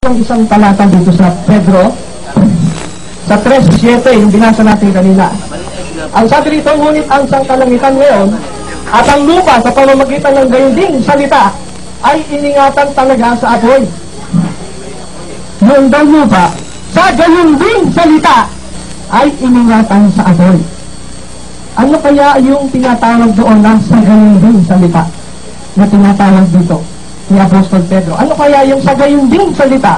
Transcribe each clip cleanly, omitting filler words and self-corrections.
ng isang talata dito sa Pedro, sa 3:7, yung binasa natin kanina. Ang sabi dito, ngunit ang sangkalangitan ngayon at ang lupa sa pamamagitan ng gayunding salita ay iningatan talaga sa apoy. Yung daw lupa sa gayunding salita ay iningatan sa apoy. Ano kaya yung tinatawag doon na sa gayunding salita na tinatawag dito ni Apostol Pedro? Ano kaya yung sa gayunding salita?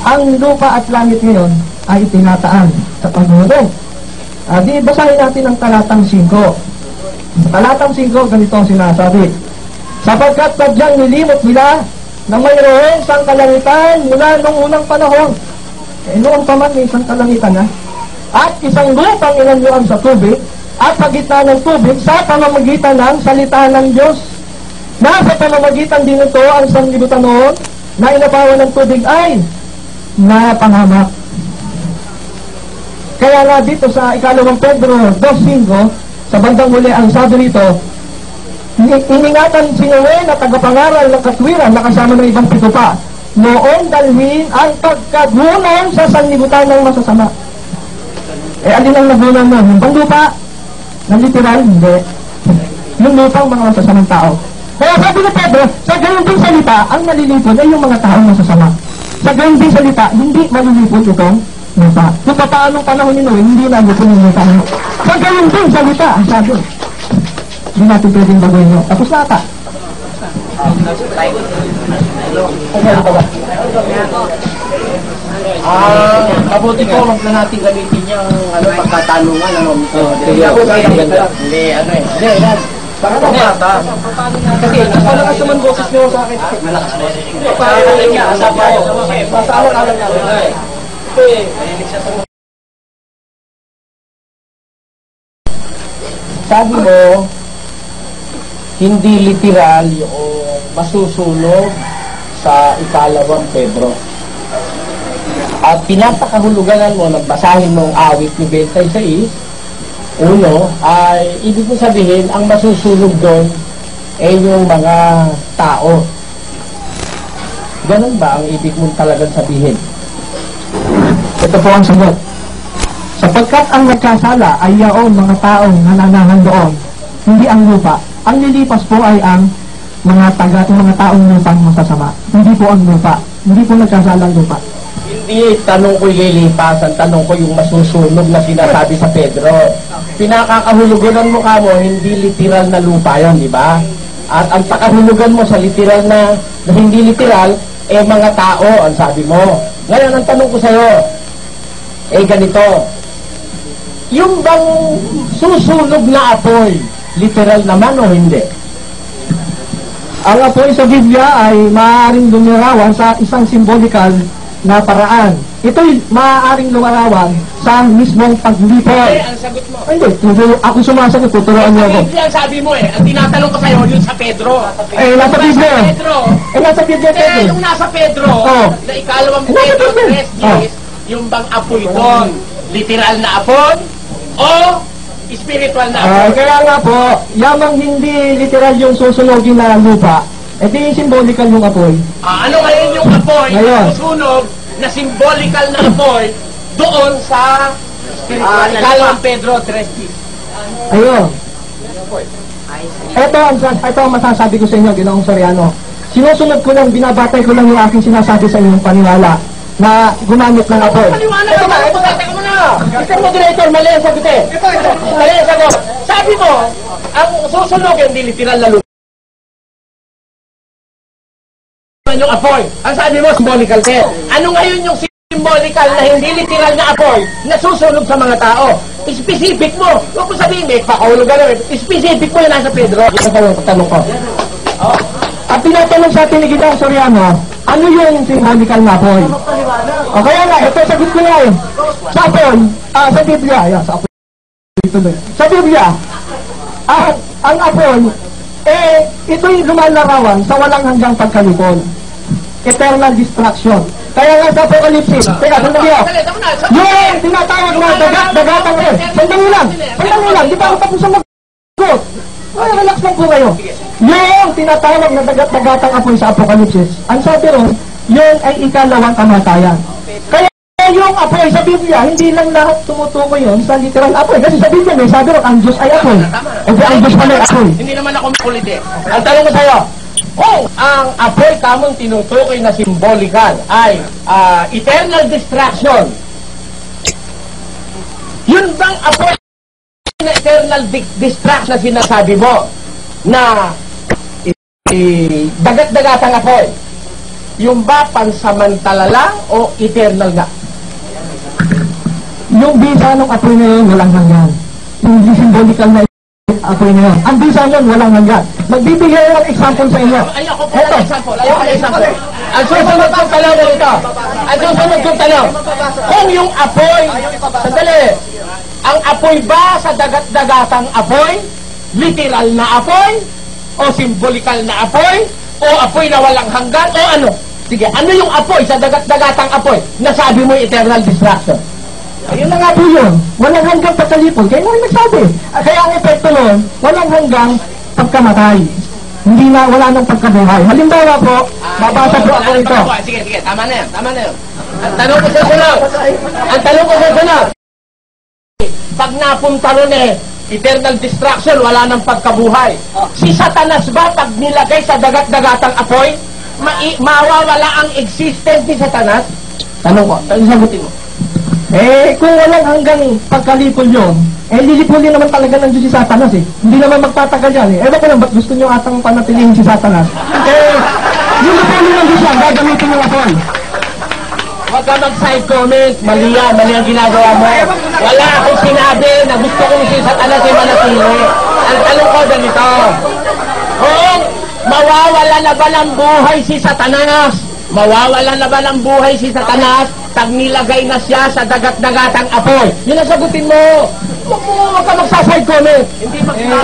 Ang lupa at langit ngayon ay tinataan sa paghulog. Di basahin natin ang talatang 5. Talatang 5, ganito ang sinasabi. Sapagkat sadyang nilimot nila na mayroong isang kalangitan mula nung unang panahon. Noong pa man may isang kalangitan na. At isang lupang inanyuan sa tubig at sa gitna ng tubig sa pamamagitan ng salita ng Diyos. Nasa pamamagitan din ito ang sanlibutan noon na inapawan ng tubig ay napangamak. Kaya nga dito sa ikalawang Pedro 2:5, sa bandang huli ang sabi rito, iningatan si Noe na tagapangaral ng katwiran na kasama ng ibang pito pa, noon dalhin ang pagkagunan sa sanlibutan ng masasama. Alin ang nagunan mo? Yung panglupa? Na literal? Hindi. Yung lupang mga masasamang tao. Kaya sabi ni Pedro, sa ganun din salita, ang nalilipon ay yung mga taong masasama. Sa ganun din salita, hindi malilipon itong lupa. Kung paanong panahon ni Noe, hindi nalipon yung lupa. Sa ganun din salita, ang sabi. Hindi natin pwedeng baguhin nyo. Tapos na ata. Mabuti po, wag na natin gamitin yung pagkatanungan. Hindi. Para po bata. Kasi malakas naman boses nyo sa akin. Malakas boses. Parang niya, asawa ko. Masalang niya. Sabi mo, hindi literal yung masusunog sa ikalawang Pedro. At pinapakahulugan mo, nagbasahin mo ang awit ni 26, ay ibig mo sabihin, ang masusunog doon ay yung mga tao. Ganun ba ang ibig mong talagang sabihin? Ito po ang sagot. Sapagkat ang nagkasala ay yaon mga taong nananahan doon, hindi ang lupa. Ang lilipas po ay ang mga taong lupang masasama. Hindi po ang lupa. Hindi po nagkasala ang lupa. Hindi tanong ko lilipas, ang tanong ko yung masusunog na sinasabi sa Pedro. Pinakakahulugan mo ka mo, hindi literal na lupa yun, di ba? At ang pakahulugan mo sa literal na hindi literal, mga tao, ang sabi mo. Ngayon, ang tanong ko sa'yo, ganito, yung bang susunog na apoy, literal naman o hindi? Ang apoy sa Biblia ay maaaring lumarawan sa isang symbolikal na paraan. Ito'y maaaring lumarawan sa mismong paglipol. Ang sagot mo. Hindi, ako sumasagot, tuturuan niyo ako. Ang sabi mo ang tinatanong ko sa'yo, yun sa Pedro. Nasa Biblia. Nasa Biblia, Pedro. Yung nasa Pedro, na ikalawang Pedro 3:10, yung bang apoy doon, literal na apoy o spiritual na apoy? Kaya nga po, yamang hindi literal yung susunogin na lupa, di symbolical yung apoy. Ano ngayon yung apoy na susunog na symbolical na apoy doon sa ikalawang Pedro 3:10? Ayun. Ito ang masasabi ko sa inyo, Ginoong Soriano. Sinusunod ko lang, binabatay ko lang yung aking sinasabi sa inyong paniwala na gumamit ng apoy. Paniwala ka ba? Teka mo na! Ikaw mo, Director, mali ang sagot eh. Mali ang sagot. Sabi mo, ang susunog hindi literal na lupa. Yung apoy. Ang sabi mo, symbolical din. Ano ngayon yung symbolical na hindi literal na apoy na susunog sa mga tao? Specific mo. Huwag mo sabihin, may pakahulugan naman. Specific mo yung nasa Pedro. Ito ang tanong ko. At tinatanong sa atin ni Ginoong Soriano, ano yung symbolical na apoy? Kaya nga, ito sagot ko nga yun. Sa apoy, sa Biblia, sa Biblia, ang apoy, ito'y lumalarawan sa walang hanggang pagkalipon. Eternal destruction. Kaya nga sa Apocalypse, teka, sandali ako. Yung tinatawag na dagat-dagatang apoy. Sandali lang, di ba ako tapos ang mag-got? Relax lang po kayo. Yung tinatawag na dagat-dagatang apoy sa Apocalypse, ang sabi ron, yun ay ikalawang kamatayan. Kaya yung apoy sa Biblia, hindi lang lahat tumutukoy yun sa literal apoy. Kasi sa Biblia may sabi rin, ang Diyos ay apoy. E di ang Diyos pala ay apoy. Hindi naman ako makulit eh. Ang tanong ko sa'yo, kung ang apoy kamong tinutukoy na symbolical ay eternal destruction, yun bang apoy na eternal destruction na sinasabi mo na dagat-dagatang apoy, yung ba pansamantala lang o eternal na? Yung bisa ng apoy na yun, walang hanggan. Yung symbolical na apoy na yun. Ang bisa yun, walang hanggan. Magbibigay ng example sa inyo. Ayoko po ng example. Ang susunod kong tanong nito. Ang susunod kong tanong. Kung yung apoy, sandali, ang apoy ba sa dagat-dagatang apoy? Literal na apoy? O symbolical na apoy? O apoy na walang hanggan? O ano? Sige, ano yung apoy sa dagat-dagatang apoy? Nasabi mo eternal destruction. Ayun na nga po yun. Walang hanggang pagkalipol. Kaya nga nagsabi. Kaya ang epekto nun, walang hanggang pagkamatay. Hindi na, wala nang pagkabuhay. Halimbawa po, babasa po ako ito. Sige, tama na yan. Ang tanong ko sa sunod. Pag napunta nun eternal destruction, wala nang pagkabuhay. Si Satanas ba, pag nilagay sa dagat-dagatang apoy, mawawala ang existence ni Satanas? Tanong ko, sagutin mo. Kung walang hanggang pagkalipol yun, lilipulin naman talaga ng Diyos si Satanas Hindi naman magtatagal yan Ewan ko lang, ba't gusto nyo atang panatilihin si Satanas? Lilipulin ng Diyos yan, gagamitin yung apoy. Huwag ka mag-side comment. Mali ang ginagawa mo. Wala akong sinabi na gusto kong si Satanas ay manatili. Ang tanong ko ganito. Kung mawawala na ba ng buhay si Satanas? Mawawala na ba ng buhay si Satanas pag nilagay na siya sa dagat-dagatang apoy? Yun ang sagutin mo. Huwag ka magsaside comment.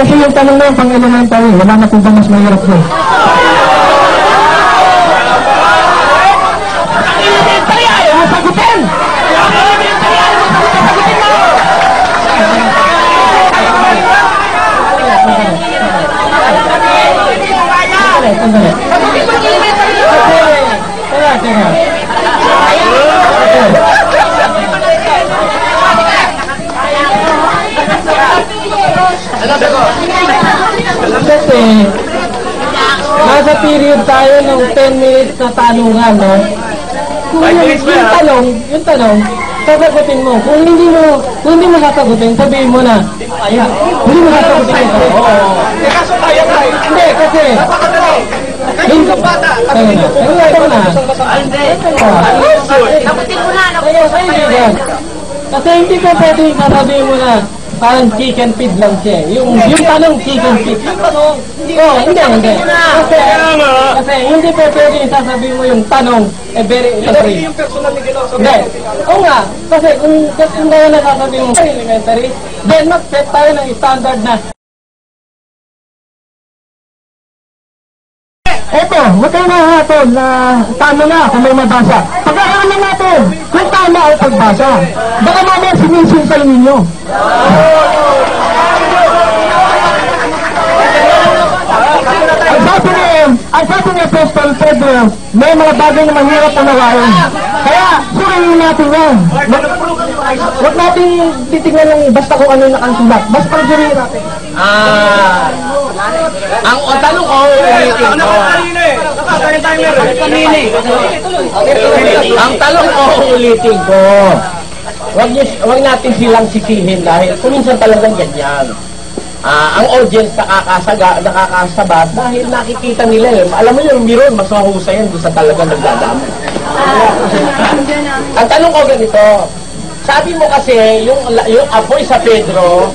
Kasi yung tanong na yung pang-elementary, wala na kung ba mas mahirap doon. Elementary ayaw mo sagutin! Elementary ayaw mo sagutin mo! Kasi nasa period tayo ng 10 minutes na tanungan, no? Kung yung tanong, sasagutin mo. Kung hindi mo sasagutin, sabihin mo na, hindi mo sasagutin ito. Hindi, kasi, hindi bata. Kasi hindi ko pwedeng sasabihin mo na, parang chicken feed lang siya. Yung tanong chicken feed. Yung tanong, hindi. Kasi hindi pa pwede sasabihin mo yung tanong, very elementary. Yung personal ni Gino. Hindi. Oo nga. Kasi kung gano'n na sasabihin mo elementary, then mag-set tayo ng standard na. Eto, huwag kayo nahatol na tama na kung may mabasa. Pag-aaralan natin kung tama o pagbasa. Baka mamaya sinisinsay ninyo. Ang sabi ni Apostol Pedro, may mga bagay na mahirap unawain. Kaya, suriin natin yan. Huwag natin titignan ng basta kung ano yung nakasulat. Basta suriin natin. Ang tanong ko, ulitin ko. Huwag natin silang sisihin dahil kuminsan talagang ganyan. Ang audience nakakasabat dahil nakikita nila alam mo yung mirror, mas mahusay yan doon sa talagang nagdadami. Ang tanong ko ganito, sabi mo kasi yung apoy sa Pedro,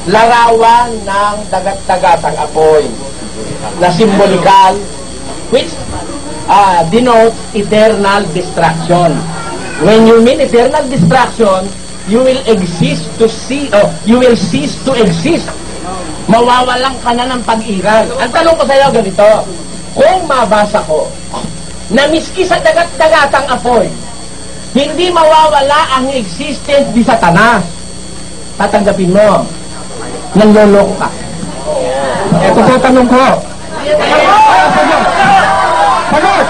larawan ng dagat-dagatang apoy na symbolical which denotes eternal destruction. When you mean eternal destruction, you will cease to exist. Mawawalan ka na ng pag-iral. Ang tanong ko sa iyo ganito, kung mabasa ko na miski sa dagat-dagatang apoy, hindi mawawala ang existence ni Satanas, tatanggapin mo, nanloloko ka. Ito po tanong ko. Sagot!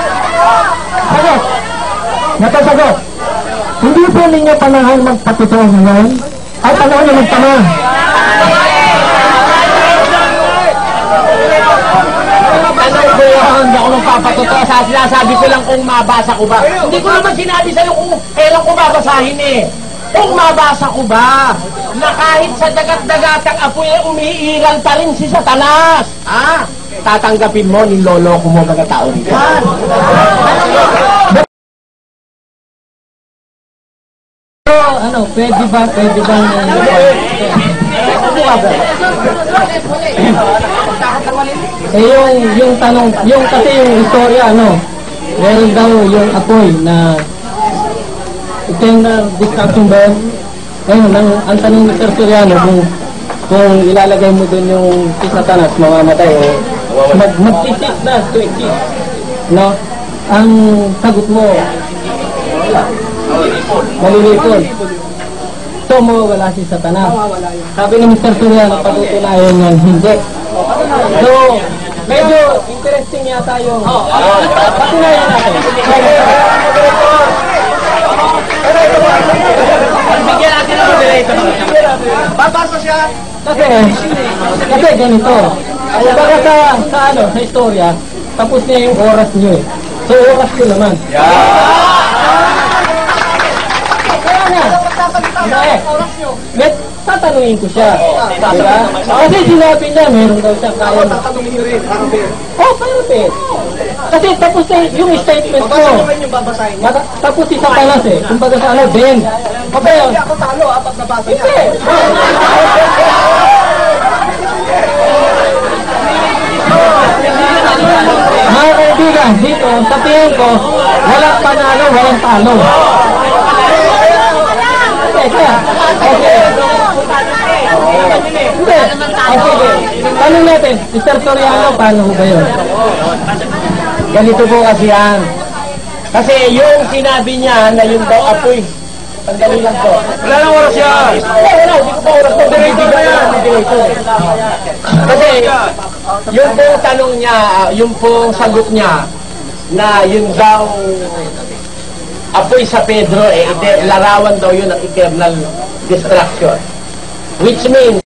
Nakasagot. Hindi po ninyo panahon magpatotoo ngayon, ay panahon na magtama. Tanong ko yun, hindi ako magpapatotoo. Sinasabi ko lang kung mabasa ko ba. Hindi ko naman sinabi sa'yo kung kailan ko babasahin eh. Kung mabasa ko ba, na kahit sa dagat-dagatang apoy ay umiiral pa rin si Satanas. Ha? Tatanggapin mo, niloloko mo mga tao rito. Ano, pwede ba yung tanong, yung kasi yung istorya, meron daw yung apoy na eternal destruction ba yun? Ngayon, ang tanong ni Sir Soriano, kung ilalagay mo dun yung si Satanas, mamamatay o mag-isip na to exist. No? Ang sagot mo, malilipon. So, mawawala si Satanas. Sabi ni Mr. Soriano, patutunayan yan, hindi. So, medyo interesting yata yung patunayan natin. Bigyan natin ang moderator. Babasa siya. Kasi ganito. Kumbaga sa istorya, tapos niya yung oras niyo eh. So, oras ko naman. Kaya na. Tatanungin ko siya. Diba? Kasi sinabi niya, meron daw siya kaya. Tatanungin niyo rin. Perfect. Kasi tapos na yung statement ko. Babasahin yung babasahin niya. Tapos si Satanas eh. Kumbaga sa Ben. Okay. Hindi ako talo pag nabasa niya. Hindi. Mga kaibigan, dito, sa tingin ko, walang panalo, walang talo. Kaya, okay. Hindi. Sige. Tanong natin, Mr. Soriano, paano ba yun? Ganito po kasi yan. Kasi yung sinabi niya na yung daw apoy, sandali lang po. Wala nang oras yan. Wala, hindi ko pa oras po. Direktiba yan. Kasi yung pong tanong niya, yung pong sagot niya, na yung daw apoy sa Pedro, larawan daw yun ng eternal destruction. Which means,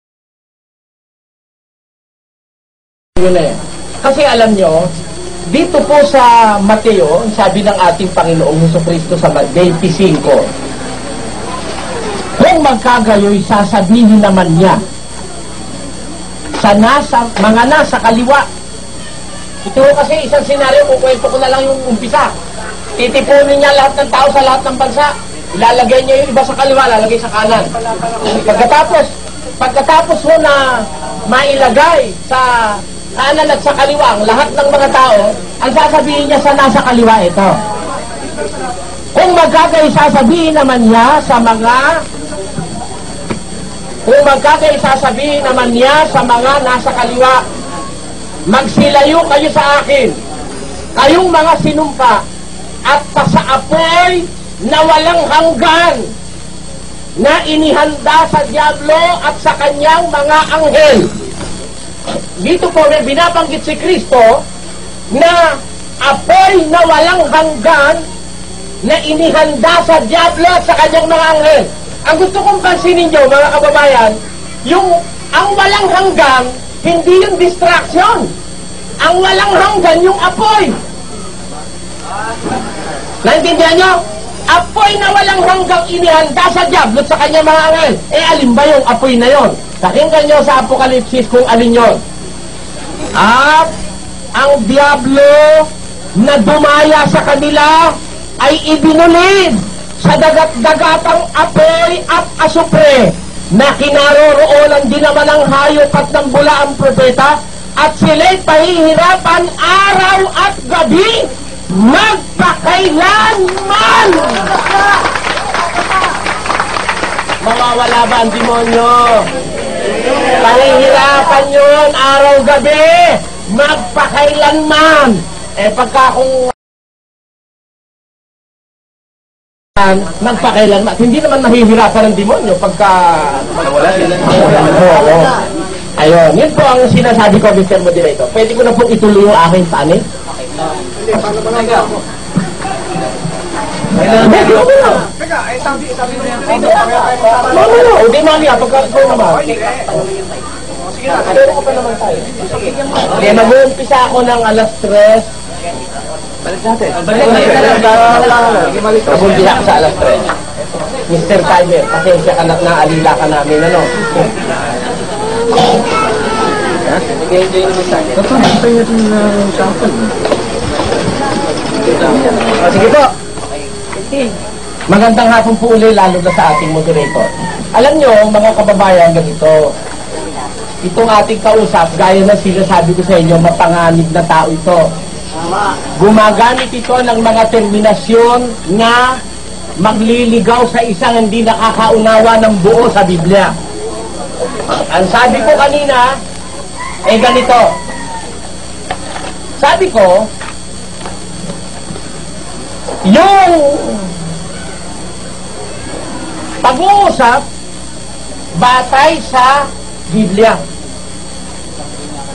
yun eh. Kasi alam nyo, dito po sa Mateo, sabi ng ating Panginoong Jesucristo sa 25, kung magkagayoy, sasabihin naman niya sa mga nasa kaliwa. Ito kasi isang senaryo, kukwento ko na lang yung umpisa. Titipunin niya lahat ng tao sa lahat ng bansa. Ilalagay niya yung iba sa kaliwa, lalagay sa kanan. Pagkatapos mo na mailagay sa kanan at sa kaliwa ang lahat ng mga tao, ang sasabihin niya sa nasa kaliwa ito. Kung magkagay, sasabihin naman niya sa mga nasa kaliwa, magsilayo kayo sa akin, kayong mga sinumpa, at sa apoy na walang hanggan, na inihanda sa diablo at sa kanyang mga anghel. Dito po may binabanggit si Kristo na apoy na walang hanggan na inihanda sa diablo at sa kanyang mga anghel. Ang gusto kong pansinin nyo, mga kababayan, ang walang hanggan, hindi yung distraction. Ang walang hanggan, yung apoy. Naintindihan nyo? Apoy na walang hanggang inihanda sa diablo at sa kanyang mga anghel. Alin ba yung apoy na yon? Pakinggan nyo sa Apokalipsis kung alin yon. At ang diablo na dumaya sa kanila ay ibinulid sa dagat-dagatang apoy at asupre na kinaroroonan din naman ng hayop at ng bulaang propeta, at sila'y pahihirapan araw at gabi magpakailanman. Mawawala ba ang demonyo? Pahihirapan yun araw-gabi magpakailanman. Pagka kung magpakailanman, hindi naman mahihirapan ng demonyo pagka wala sila. Ayun, yun po ang sinasabi ko, Mr. Moderator. Pwede ko na po ituloy yung aking panig? Hindi, paano ba Teka, sabi mo yan. Hindi mamaya, pagkakaroon naman. Sige na. Pero ko pa naman tayo. Okay, mag-uumpisa ako ng alas 3. Balik natin. Mag-uumpisa ako sa alas 3. Mr. Timer, pasensya ka na, naalila ka namin, ano? Sige po. Magandang hapon po uli, lalo na sa ating moderator. Alam nyo, mga kababayan, ganito. Itong ating kausap, gaya na sinasabi ko sa inyo, mapanganib na tao ito. Gumagamit ito ng mga terminasyon na magliligaw sa isang hindi nakakaunawa ng buo sa Biblia. Ang sabi ko kanina, ganito. Sabi ko, yung pag-uusap batay sa Biblia.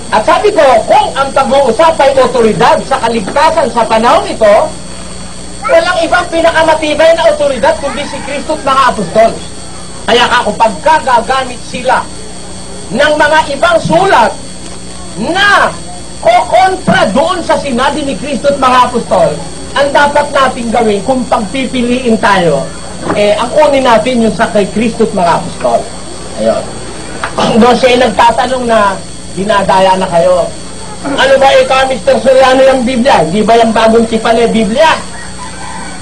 At sabi ko, kung ang pag-uusap ay otoridad sa kaligtasan sa panahon ito, walang ibang pinakamatibay na otoridad kundi si Kristo at mga apostol. Kaya kapag gagamit sila ng mga ibang sulat na kokontra doon sa sinabi ni Kristo at mga apostol, ang dapat natin gawin kung pagpipiliin tayo, ang unin natin yung sa kay Kristo at mga apostol. Ayun. Doon siya nagtatanong na dinadaya na kayo. Ano ba ikaw, Mr. Soriano, yung Biblia? Hindi ba yung bagong tipan ng Biblia?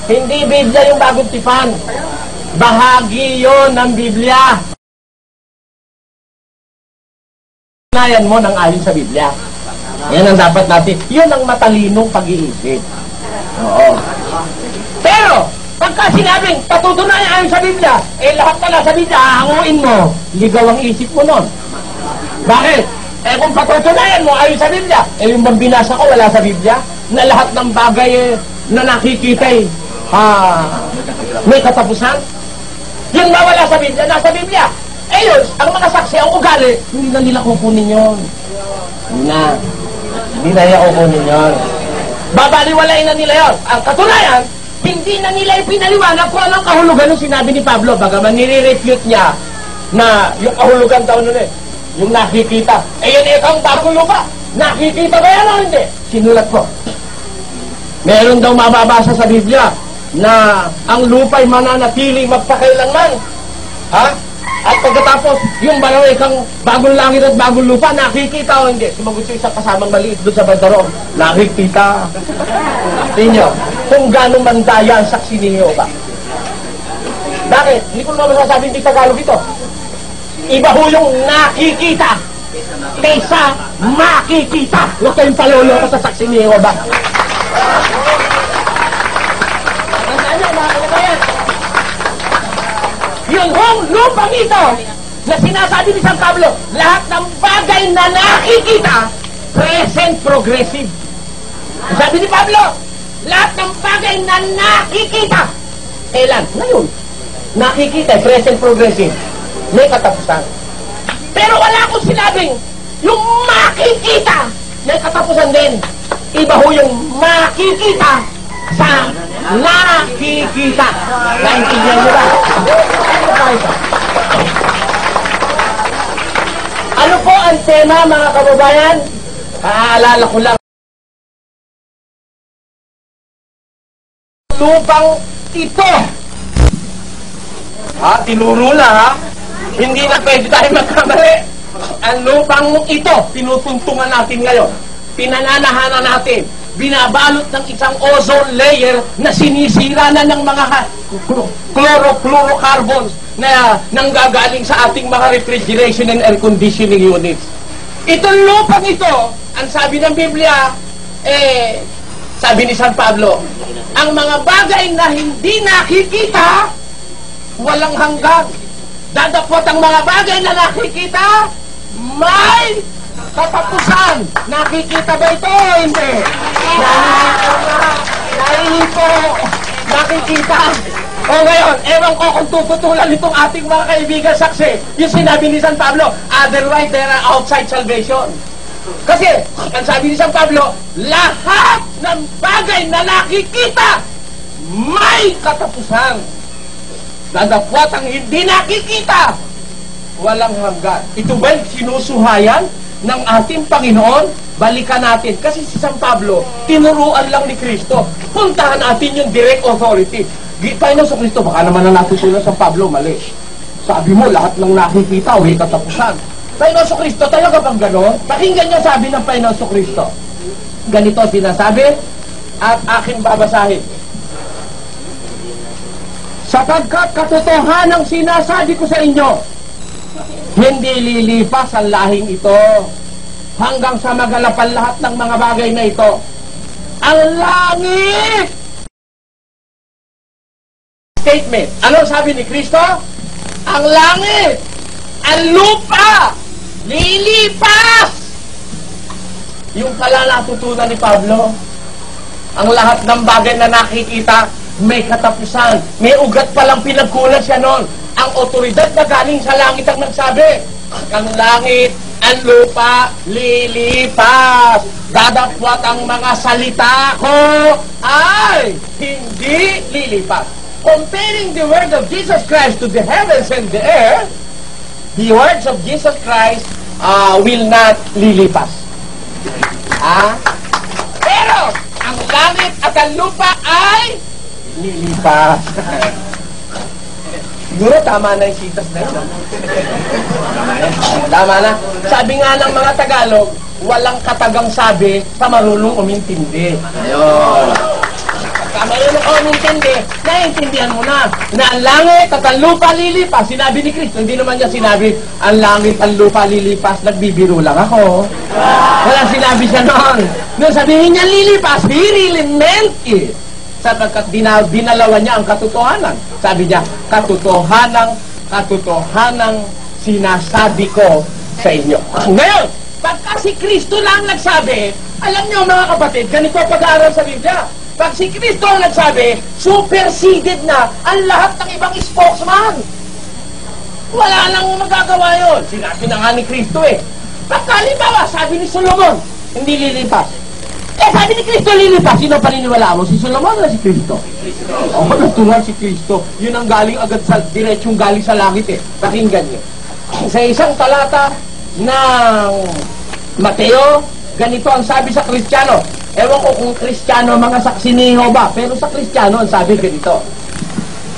Hindi Biblia yung bagong tipan. Bahagi yon ng Biblia. Nayan mo ng ayon sa Biblia. Yan ang dapat natin. Yun ang matalinong pag-iisip. Oo. Pero, pagka sinabing patutunayan ayon sa Biblia, lahat pala sa Biblia, hanguin mo. Ligaw ang isip mo nun. Bakit? Kung patutunayan mo ayon sa Biblia, yung bang binasa ko wala sa Biblia, na lahat ng bagay na nakikita may katapusan. Yung mawala sa Biblia, nasa Biblia. Yun, ang mga saksi, ang ugali, hindi na nila kukunin yun. Hindi na nila kukunin yun. Babaliwalain na nila yun. Ang katunayan, hindi na nila ipinaliwanag kung anong kahulugan ng sinabi ni Pablo. Bagaman nire-refute niya na yung kahulugan daw nun yung nakikita. Yun ang bagong lupa. Nakikita ba yan o hindi? Sinulat ko. Meron daw mababasa sa Biblia na ang lupa'y mananatili magpakailanman. Ha? At pagkatapos, yung kang bagong langit at bagong lupa, nakikita o hindi? Sumagot siya isang kasamang maliit doon sa bandarong. Nakikita. Tingnan kung gano'ng mandaya ang saksi ni Jehovah. Bakit? Hindi ko naman masasabi hindi Tagalog ito. Iba ho yung nakikita kaysa makikita. Huwag kayong palolo ko sa saksi ni Jehovah. Yung lupang ito na sinasabi ni San Pablo, lahat ng bagay na nakikita, present progressive. Sabi ni Pablo, lahat ng bagay na nakikita, kailan? Ngayon. Nakikita, present progressive. May katapusan. Pero wala akong sinabing, yung makikita, may katapusan din. Iba ho yung makikita sa nakikita. Naintindihan mo ba? Ano po ang tema, mga kababayan? Paalala ko lang. Lupang ito. Tinuro na ha. Hindi na pwede tayo magkamali. Ang lupang ito, tinutuntungan natin ngayon. Pinananahanan natin. Binabalot ng isang ozone layer na sinisira na ng mga chlorofluorocarbons na nanggagaling sa ating mga refrigeration and air conditioning units. Itong lupang ito, ang sabi ng Biblia, sabi ni San Pablo, ang mga bagay na hindi nakikita, walang hanggan. Dadapot ang mga bagay na nakikita, may katapusan. Nakikita ba ito o hindi? Nahihipo. Nakikita. O ngayon, ewan ko kung tututulan itong ating mga kaibigan saksi. Yung sinabi ni San Pablo, otherwise they are outside salvation. Kasi, ang sabi ni San Pablo, lahat ng bagay na nakikita, may katapusan. Dadapwat ang hindi nakikita, walang hanggan. Ito ba'y sinusuhayan ng ating Panginoon? Balikan natin. Kasi si San Pablo, tinuruan lang ni Kristo. Puntahan natin yung direct authority. Panginoon sa Kristo, baka naman na natutunan San Pablo, mali. Sabi mo, lahat ng nakikita, may katapusan. Panginoon sa Kristo, talaga bang gano'n? Pakinggan niyo sabi ng Panginoon sa Kristo. Ganito sinasabi, at aking babasahin. Sapagkat katotohanang sinasabi ko sa inyo, hindi lilipas ang lahing ito hanggang sa magalapan lahat ng mga bagay na ito. Ang langit! Statement. Ano sabi ni Kristo? Ang langit, ang lupa, lilipas! Yung pala natutunan ni Pablo, ang lahat ng bagay na nakikita, may katapusan. May ugat palang pinagkulan siya noon. Ang otoridad na galing sa langit ang nagsabi, ang langit, ang lupa, lilipas. Dadapwat ang mga salita ko ay hindi lilipas. Comparing the word of Jesus Christ to the heavens and the earth, the words of Jesus Christ will not lilipas. Pero, ang langit at ang lupa ay lilipas. Siguro tama na yung sitas na yun. Tama na. Sabi nga ng mga Tagalog, walang katagang sabi sa marunong umintindi. Ayun. Pagka marunong umintindi, naiintindihan mo na ang langit at ang lupa lilipas. Sinabi ni Kristo, hindi naman niya sinabi, ang langit, ang lupa lilipas, nagbibiro lang ako. Walang sinabi siya noon. Nung sabihin niya lilipas, he really meant it. Sapagkat dinalawan niya ang katotohanan. Sabi niya, katotohanang sinasabi ko sa inyo. Ngayon, pagka si Kristo lang nagsabi, alam niyo mga kapatid, ganito pag-aaral sa Biblia. Pag si Kristo ang nagsabi, superseded na ang lahat ng ibang spokesman. Wala nang magagawa yun. Sinabi na nga ni Kristo eh. Pagka halimbawa, sabi ni Solomon, hindi lilipas. Sabi ni Kristo lilipas, sino paniniwala mo? Si Solomon o si Kristo? Oo, natural si Kristo. Yun ang galing agad sa, diretsong galing sa langit eh. Pakinggan niyo. Sa isang talata ng Mateo, ganito ang sabi sa Kristiyano. Ewan ko kung Kristiyano, mga saksi ni Jehovah, pero sa Kristiyano, ang sabi ganito.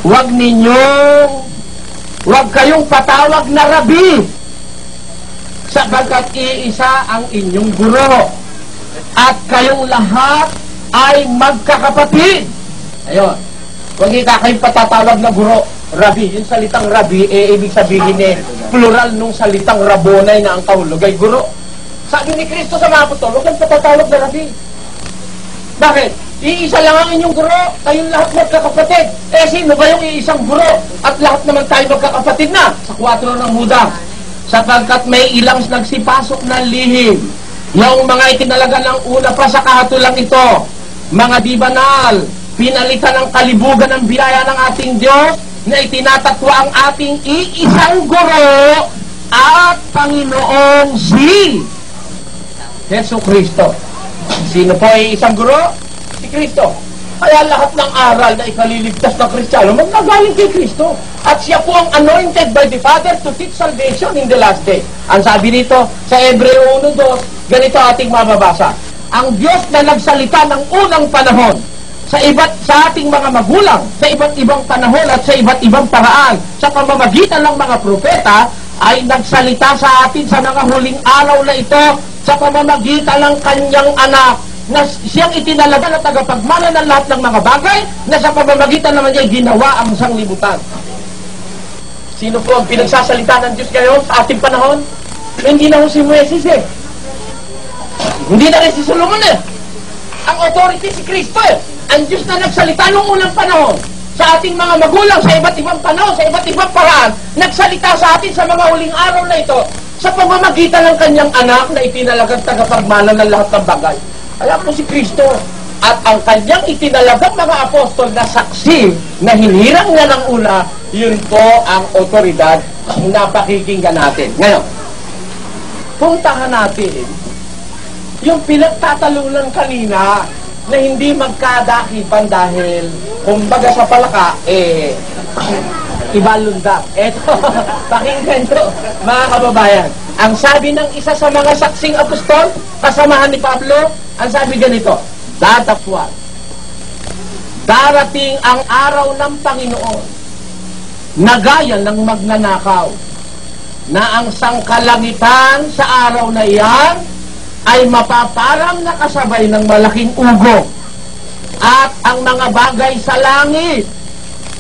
Huwag kayong patawag na rabi, sapagkat iisa ang inyong guro. At kayong lahat ay magkakapatid. Ayun. Huwag kayong patatawag na guro. Rabi. Yung salitang rabi, ibig sabihin plural nung salitang rabonay na ang kahulog ay guro. Sabi ni Kristo sa mga apostol, huwag kayong patatawag na rabi. Bakit? Iisa lang ang inyong guro. Kayong lahat magkakapatid. Sino ba yung iisang guro? At lahat naman tayo magkakapatid na sa 4 ng Huda. Sapagkat may ilang nagsipasok ng lihim. Yung mga itinalaga ng una pa sa kahatulang ito, mga di banal, pinalitan ng kalibugan ng biyaya ng ating Diyos na itinatatwa ang ating iisang guro at Panginoong si Yesu Kristo. Sino po ay isang guro? Si Kristo. Kaya lahat ng aral na ikaliligtas ng Kristiyano magagaling kay Kristo. At siya po ang anointed by the Father to teach salvation in the last day. Ang sabi nito sa Hebreo 1:2, ganito ating mababasa. Ang Diyos na nagsalita ng unang panahon sa ating mga magulang, sa iba't ibang panahon at sa iba't ibang paraan, sa pamamagitan ng mga propeta, ay nagsalita sa atin sa mga huling araw na ito sa pamamagitan ng kanyang anak, na siyang itinalaga na tagapagmana ng lahat ng mga bagay, na sa pamamagitan naman niya ginawa ang sanglibutan. Sino po ang pinagsasalita ng Diyos ngayon sa ating panahon? Hindi na ho si Moises eh. Hindi na rin si Solomon eh. Ang authority si Kristo eh. Ang Diyos na nagsalita noong unang panahon sa ating mga magulang, sa iba't ibang panahon, sa iba't ibang paraan, nagsalita sa atin sa mga huling araw na ito sa pamamagitan ng kanyang anak na itinalagang tagapagmana ng lahat ng bagay. Kaya po si Kristo at ang kanyang itinalagang mga apostol na saksi na hinirang niya ng una, yun po ang otoridad na pakikinggan natin. Ngayon, puntahan natin yung pinagtatalunan kanina na hindi magkadakipan dahil kumbaga sa palaka, ibalunda. Eto, pakinggan to, mga kababayan. Ang sabi ng isa sa mga saksing apostol, kasamahan ni Pablo, ang sabi ganito, datapwat, darating ang araw ng Panginoon na gaya ng magnanakaw, na ang sangkalangitan sa araw na iyan ay mapaparang nakasabay ng malaking ugong, at ang mga bagay sa langit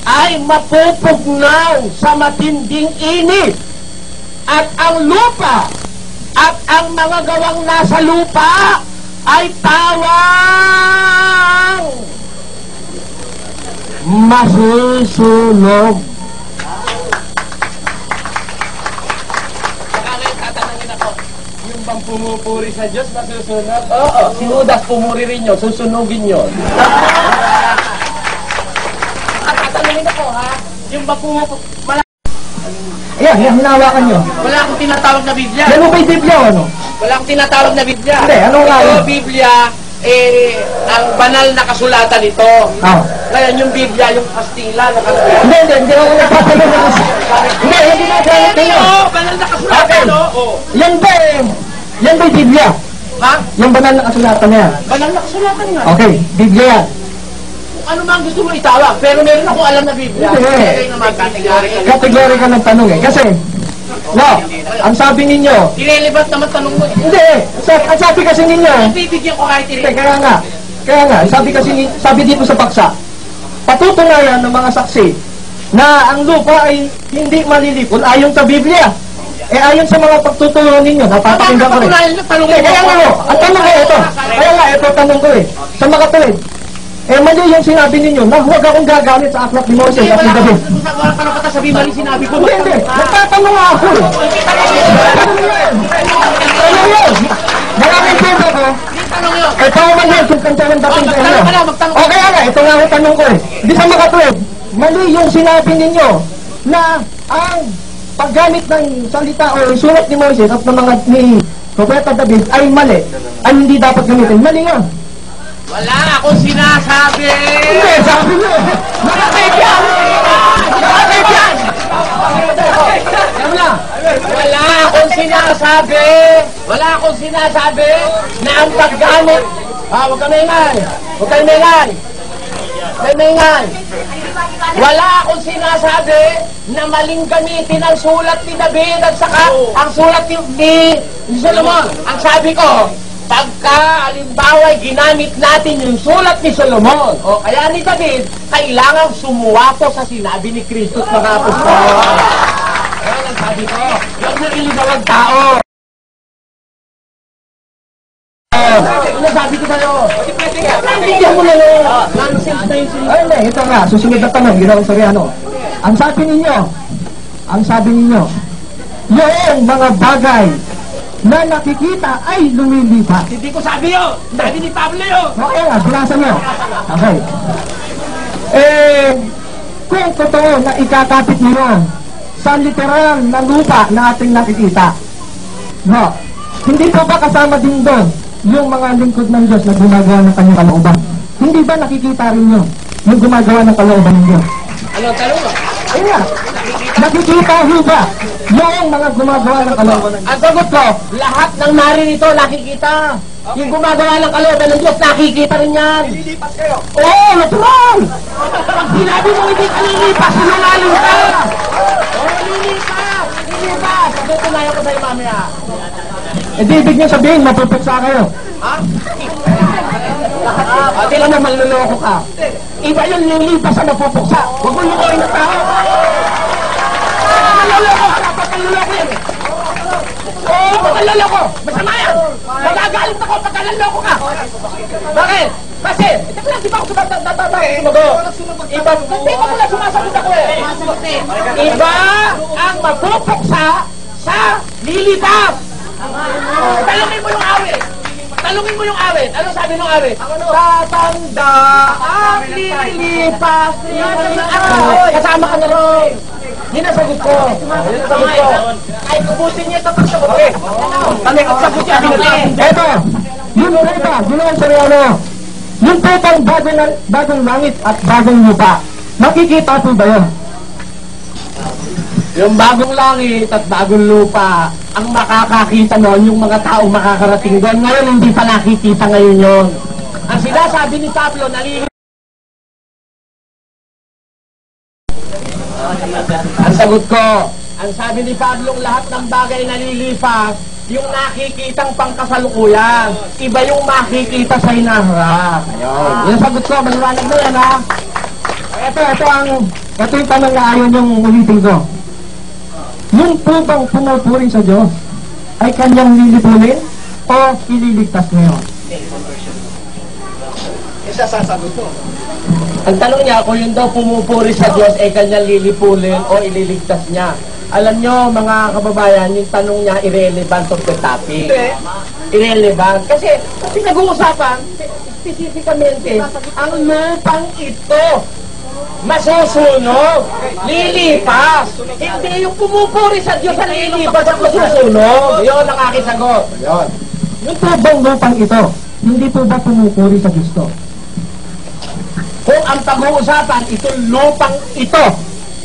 ay mapupugnaw sa matinding init, at ang lupa at ang mga gawang nasa lupa ay tawang masusunog. Tatanungin ako, yung bang pumupuri sa Diyos masusunog? Oo, si Judas pumuri rin yun, susunugin yun. Tatanungin ako ha, yung bang pumupuri, Ayan, yan, hinawakan nyo. wala akong tinatawag na Biblia. Yan mo ba yung Biblia o ano? Wala akong tinatawag na Biblia. Hindi, ano nga Ito, yun? Biblia, ang banal na kasulatan ito. Ah. Ngayon, yung Biblia, yung Kastila, Hindi ako nagpapalit na kasi. Hindi na galit kayo. banal na kasulatan, no? Oh. Yan ba yung Biblia? Ha? Yung banal na kasulatan na yan. Banal na kasulatan nga. Okay, Biblia yan. Ano man gusto mo itawag, pero meron ako alam na Biblia. Hindi. Kaya naman, kategori. Kategori ka ng tanong eh. Kasi, no, ang sabi ninyo, Irrelevant naman tanong mo. hindi, ang sabi kasi ninyo, Bibigyan ko kahit hindi, irrelevant. kaya nga, sabi dito sa paksa, patutunayan ng mga saksi na ang lupa ay hindi malilipol ayon sa Biblia. Ayon sa mga pagtuturo ninyo, napapakinggan ko rin. Tanong Hindi, kaya nga ang tanong ko ito. Kaya nga, ito tanong ko sa mga tuwid. Mali yung sinabi ninyo na huwag akong gagalit sa aklat ni Moses at ni David. Wala ka naman sabihin, mali sinabi ko. Hindi. Nagtatanong nga ako eh. Tanong yun. Maraming pwede ko. Tanong yun. Ito man yun kung kanta ng dating sa inyo. O kaya nga, ito nga ang tanong ko eh. Hindi sa mga tuwid. Mali yung sinabi ninyo na ang paggamit ng salita o sulat ni Moses at ng mga ni Propeta David ay mali. Ay hindi dapat gamitin. Mali nga. Wala akong sinasabi! Hindi, sabi nyo! Nakakaibigan! Nakakaibigan! Wala akong sinasabi! Wala akong sinasabi na ang paggamit... huwag ka maingay! Huwag kayo maingay! Wala akong sinasabi na maling gamitin ang sulat ni David at saka ang sulat ni Solomon. Ang sabi ko, pagka halimbawa ginamit natin yung sulat ni Solomon o kaya ni David, kailangan sumuwapo sa sinabi ni Kristo at mga apostol. Ayan ang sabi ko, yung nailigaw ang tao. Ano sabi ko sa'yo? Nandiyan mo na yun. Nonsense na yun sa'yo. Ay, hindi, ito nga, susunod na tanong, Ginoong Soriano. Ang sabi ninyo, yung mga bagay na nakikita ay lumilipat. Hindi ko sabi yun. Sabi ni Pablo yun. Okay nga, binasa nyo. Okay. Kung totoo na ikakapit nyo sa literal na lupa na ating nakikita, no, hindi po ba kasama din doon yung mga lingkod ng Diyos na gumagawa ng kanyang kalooban? Hindi ba nakikita rin nyo yung gumagawa ng kalooban ng Diyos? Ano tanong mo? Ayun nga, nakikita ho ba yung mga gumagawa ng kalooban ng Diyos? Ang sagot ko, lahat ng naririto nakikita. Yung gumagawa ng kalooban ng Diyos, nakikita rin yan. Lilipas kayo. Oo, natural! Pag sinabi mo hindi ka lilipas, sinungaling ka! Oo, lilipas! Lilipas! Tutunayan ko sa'yo mamaya. Ibig nyo sabihin, mapupuksa kayo. Ha? Ate lang na manluloko ka. Iba yung lilipas sa mapupuksa. Huwag mo lukoy na tao. Manluloko ka! Dapat manluloko yan eh! Oo, manluloko! Masama yan! Magagalit ako pagka nanloko ka! Bakit? Kasi, ito lang, di ba ako sumagot? Iba, hindi ko pala sumasagot ako eh! Iba ang mapupuksa sa lilipas! Talungin mo yung awit! Talungin mo yung awit! Ano sabi ng awit? Tatanda ang lilipas kasama ka na ron! Yun ang sagot ko! Yun ang sagot ko! Ay, kubusin niya ito pag sagot ko! Kami ang sagot niya! Eto, yun po ba, Ginoong Soriano, Yung po bang bagong langit at bagong lupa, makikita po ba yun? Yung bagong langit at bagong lupa, ang makakakita noon, yung mga tao makakarating doon. Ngayon, hindi pa nakikita ngayon yun. Ang sinasabi ni Pablo, ang sagot ko, ang sabi ni Pablo, lahat ng bagay nalilipas, yung nakikitang pangkasalukuyan, iba yung makikita sa hinaharap. Ayun. Yung sagot ko, maliwanag na yan, ha? Ito yung tanong na ayaw niyong ulitin ko. Yung po bang pumupuri sa Diyos ay kanyang lilipulin o ililigtas ngayon? Isa sasagot mo. Ang tanong niya, kung yun daw pumupuri sa Diyos, ay kanyang lilipulin o ililigtas niya. Alam nyo, mga kababayan, yung tanong niya, irrelevant of the topic. Irrelevant. Kasi nag-uusapan, specificamente, ang lupang ito, masusunog, lilipas. Hindi yung pumupuri sa Diyos ang lilipas at masusunog. Yun ang aking sagot. Yun. Yung po bang lupang ito, hindi po ba pumupuri sa Diyos to? Kung ang pag-uusapan, itong lupang ito,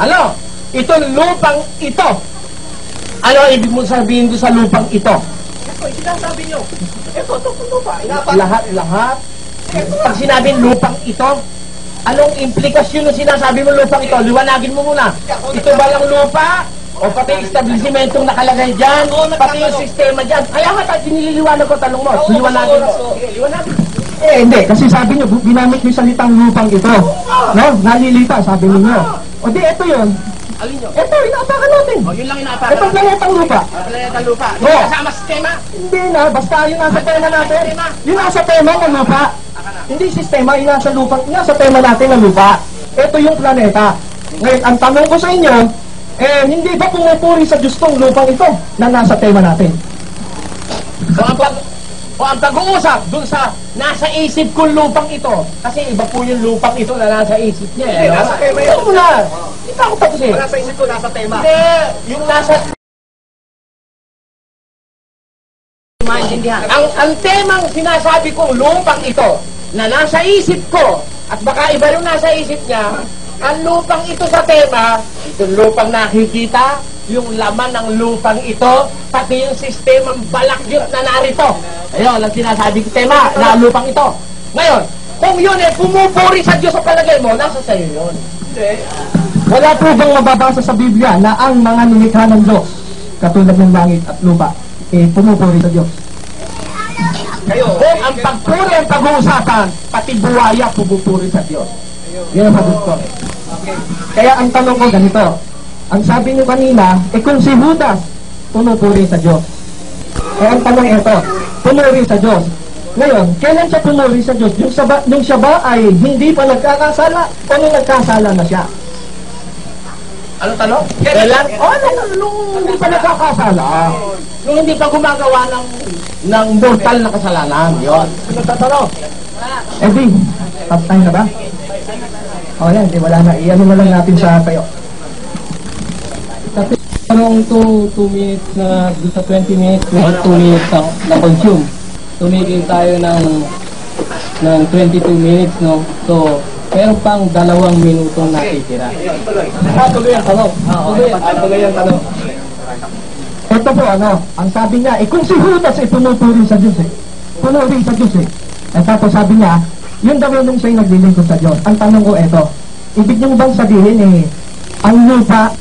ano? Itong lupang ito. Ano ibig mo sabihin doon sa lupang ito? Ito, sinasabi nyo. Ito, lupa. Lahat. Pag sinabing lupang ito, anong implikasyon ng sinasabi mo lupang ito? Liwanagin mo muna. Ito ba lang lupa? O pati establishmentong nakalagay dyan? Pati yung sistema dyan? Kaya nga, sinililiwanag ko tanong mo. Liwanagin mo. Liwanagin. Hindi. Kasi sabi niyo, ginamit niyo salitang lupang ito. No? Nalilipas, sabi niyo. O di, ito yun. Alin nyo? Ito, inaapakan natin. O, yun lang inaapakan. Ito planetang lupa. Planetang lupa. Oo. Kasama sistema? Hindi na, basta yung nasa tema natin. Yung nasa tema ng lupa. Hindi sistema, yung nasa lupa. Yung nasa tema natin ng lupa. Ito yung planeta. Ngayon, ang tanong ko sa inyo, hindi ba pumupuri sa Diyos tong lupang ito na nasa tema natin? O ang pag-uusap dun sa nasa isip kong lupang ito. Kasi iba po yung lupang ito na nasa isip niya. Hindi, nasa tema yun. Ito muna. Hindi pa ako tapos eh. Nasa isip ko, nasa tema. Hindi. Yung nasa... Ang temang sinasabi kong lupang ito na nasa isip ko at baka iba yung nasa isip niya, ang lupang ito sa tema, itong lupang nakikita, yung laman ng lupang ito, pati yung sistemang balakyot na narito. Ayun, ang sinasabi ko tema na lupang ito. Ngayon, kung yun pumupuri sa Diyos sa palagay mo, nasa sa'yo yun. Wala po bang mababasa sa Biblia na ang mga nilikha ng Diyos, katulad ng langit at lupa, pumupuri sa Diyos? Kung ang pagpuri ang pag-uusapan, pati buwaya pumupuri sa Diyos. Yan ang sagot ko. Kaya ang tanong ko ganito, ang sabi niyo kanina, kung si Judas pumupuri sa Diyos. Ang tanong ito, pumuri sa Diyos. Ngayon, kailan siya pumuri sa Diyos? Nung siya ba ay hindi pa nagkakasala o nung nagkasala na siya? Anong tanong? Kailan? Nung hindi pa nagkakasala. Nung hindi pa gumagawa ng mortal na kasalanan. Yun. Nagtatanong. Di, top time na ba? O yan, di wala na. Iyan na lang natin sa tayo. Kasi anong 2 minutes na doon sa 20 minutes, may 2 minutes na consume. Tumigil tayo ng 22 minutes, no? So, meron pang 2 minutong natitira. Tuloy ang tanong. Tuloy ang tanong. Ito po, ang sabi niya, kung si Judas pumupuri sa Diyos pumuri sa Diyos tapos sabi niya, yun daw nung siya'y naglilingkod sa Diyos. Ang tanong ko ito, ibig niyo bang sabihin ang lupa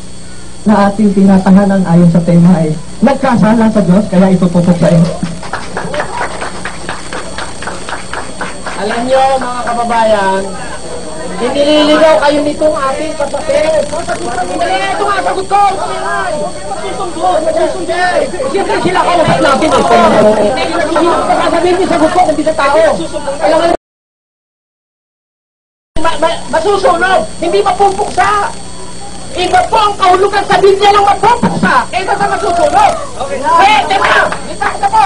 na ating tinatahanan ayon sa tema nagkasala sa Diyos, kaya itutupok sa inyo? Alam nyo, mga kababayan, inililigaw kayo nitong ating kapatid. Ito nga, sagot ko! Siyempre sila kausap natin. Sasabihin mo sagot ko, hindi sa tao. Alam mo, masusunog, hindi mapupuksa. Iba po ang kahulugan sa Biblia lang mapupuksa. Kaya sa masusunog. Pwede ba? Kita po.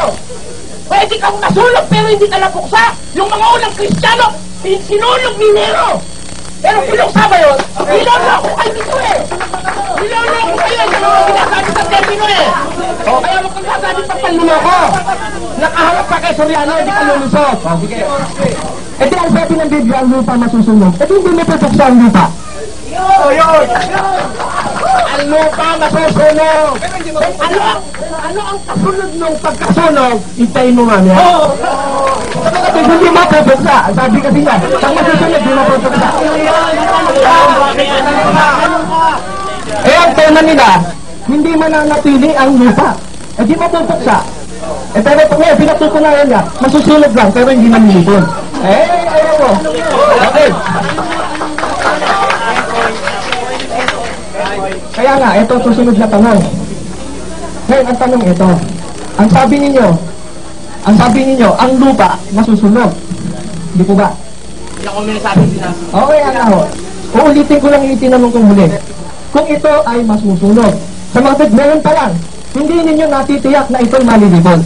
Pwede kang nasulog pero hindi ka napuksa. Yung mga unang Kristiyano, sinulog ni Nero. Pero pinuksa ba yun? Niloloko kayo dito Niloloko kayo. Yung mga sinasabi sa termino O, kaya mo kung sasabi pa panluloko. Nakaharap ka kay Soriano, hindi ka lulusot. O, sige. E di ang sabi ng Biblia, ang lupa masusunog. E di hindi mo pupuksa ang lupa. Ang lupa masusunog. Ano ang kasunod nung pagkasunog? Hintayin mo mamaya. Kasi hindi mo pupuksa. Sabi kasi niya, pag masusunog, hindi mo pupuksa. Eh, ang tema nila, hindi mananatili ang lupa. Eh, di mo pupuksa. Eh, pero ito ngayon, pinatutunayan niya, masusunog lang, pero hindi manilipon. Ayaw mo. Okay. Kaya nga, ito susunod na tanong. Ngayon, ang tanong ito. Ang sabi ninyo, ang lupa masusunog. Di po ba? Hindi ako may sabi sinabi. Okay, ano. Uulitin ko lang yung itinanong kong huli. Kung ito ay masusunog, sa mga kapatid, meron pa lang, hindi ninyo natitiyak na ito'y malilipon.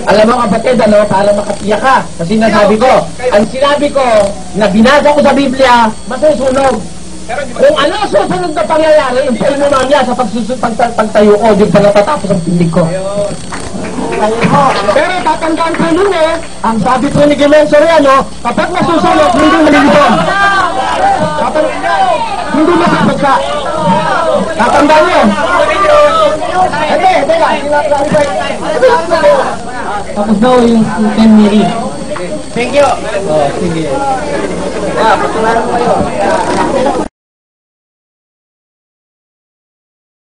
Alam mo kapatid, ano, para makatiyak ka. Kasi nasabi ko, ang sinabi ko, na binasa ko sa Biblia, masusunog. Kung ano ang susunod na pangyayari, hintayin mo mamaya sa pagtayo ko, di pa natatapos ang pindig ko. Pero tatandaan ko nun ang sabi ko ni Gimen Soriano, kapag masusunog, hindi malilipon. Kapag hindi masapagka. Tatandaan nyo. Hindi, teka, sinaklarify. Tapos daw yung 10 minutes. Thank you. Oh, sige. Patunayan ko kayo.